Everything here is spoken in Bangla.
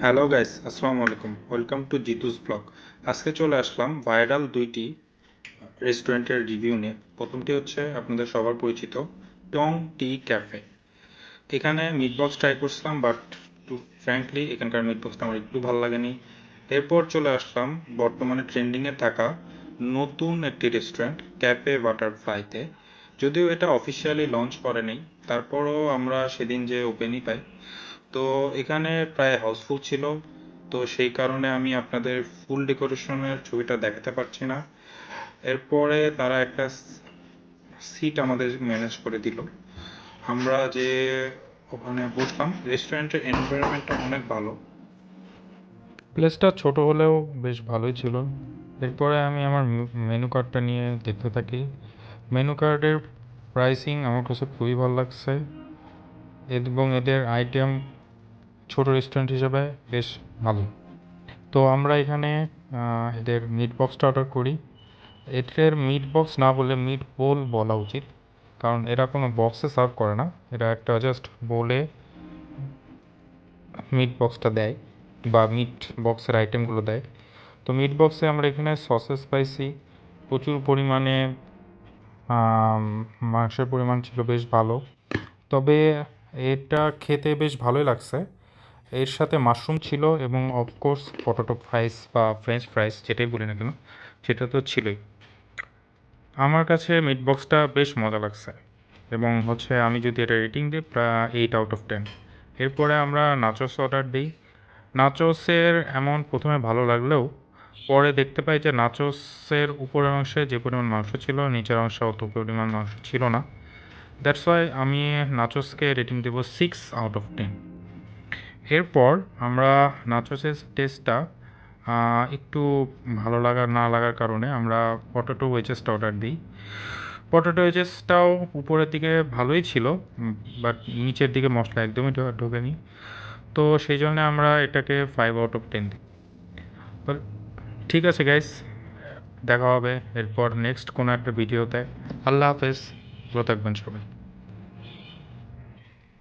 হ্যালো গাইস, আসসালামু আলাইকুম। Welcome to Jitu's blog. আজকে চলে আসলাম ভাইরাল দুইটি রেস্টুরেন্টের রিভিউ নিয়ে। প্রথমটি হচ্ছে আপনাদের সবার পরিচিত টং টি ক্যাফে। এখানে মিট বক্স ট্রাই করছিলাম, বাট টু ফ্র্যাঙ্কলি এখানকার মিট বক্সটা আমার একটু ভালো লাগেনি। এরপর চলে আসলাম বর্তমানে ট্রেন্ডিংয়ে থাকা নতুন একটি রেস্টুরেন্ট ক্যাফে বাটারফ্লাইতে। যদিও এটা অফিসিয়ালি লঞ্চ করেনি, তারপরও আমরা সেদিন যে ওপেনই পাই, তো এখানে প্রায় হাউসফুল ছিল। তো সেই কারণে আমি আপনাদের ফুল ডেকোরেশনের ছবিটা দেখাতে পারছি না। এরপরে তারা একটা সিট আমাদের ম্যানেজ করে দিল। আমরা যে ওখানে বসলাম, রেস্টুরেন্টের এনভায়রনমেন্টটা অনেক ভালো। প্লেসটা ছোট হলেও বেশ ভালোই ছিল। এরপরে আমি আমার মেনু কার্ডটা নিয়ে দেখতে থাকি। মেনু কার্ডের প্রাইসিং আমার কাছে খুবই ভালো লাগছে এবং এদের আইটেম ছোট রেস্টুরেন্ট হিসেবে বেশ ভালো। তো আমরা এখানে এদের মিট বক্সটা অর্ডার করি। এদের মিট বক্স না বলে মিট বোল বলা উচিত, কারণ এরা কোনো বক্সে সার্ভ করে না, এরা একটা জাস্ট বোলে মিট বক্সটা দেয় বা মিট বক্সের আইটেমগুলো দেয়। তো মিট বক্সে আমরা এখানে সসেস পাইছি প্রচুর পরিমাণে। মাংসের পরিমাণ ছিল বেশ ভালো, তবে এটা খেতে বেশ ভালোই লাগছে। এর সাথে মাশরুম ছিল এবং অফকোর্স পটেটো ফ্রাইস বা ফ্রেঞ্চ ফ্রাইস যেটাই বলি না কেন, সেটা তো ছিলই। আমার কাছে মিট বক্সটা বেশ মজা লাগছে এবং হচ্ছে আমি যদি এটা রেটিং দিই প্রায় 8/10। এরপরে আমরা নাচোস অর্ডার দিই। নাচোসের এমন প্রথমে ভালো লাগলেও পরে দেখতে পাই যে নাচোসের উপরের অংশে যে পরিমাণ মাংস ছিল, নিচের অংশে অত পরিমাণ মাংস ছিল না। দ্যাটস ওয়াই আমি নাচোসকে রেটিং দেব 6/10। এরপর আমরা নাচোসের টেস্টটা একটু ভালো লাগার না লাগার কারণে আমরা পটেটো ওয়েজেসটা অর্ডার দিই। পটেটো ওয়েজেসটাও উপরের দিকে ভালোই ছিল, বাট নিচের দিকে মশলা একদমই ঢোকেনি। তো সেই জন্য আমরা এটাকে 5/10 দিই। Well, ঠিক আছে গাইস, দেখা হবে এরপর নেক্সট কোনো একটা ভিডিওতে। আল্লাহ হাফেজ, ভালো থাকবেন সবাই।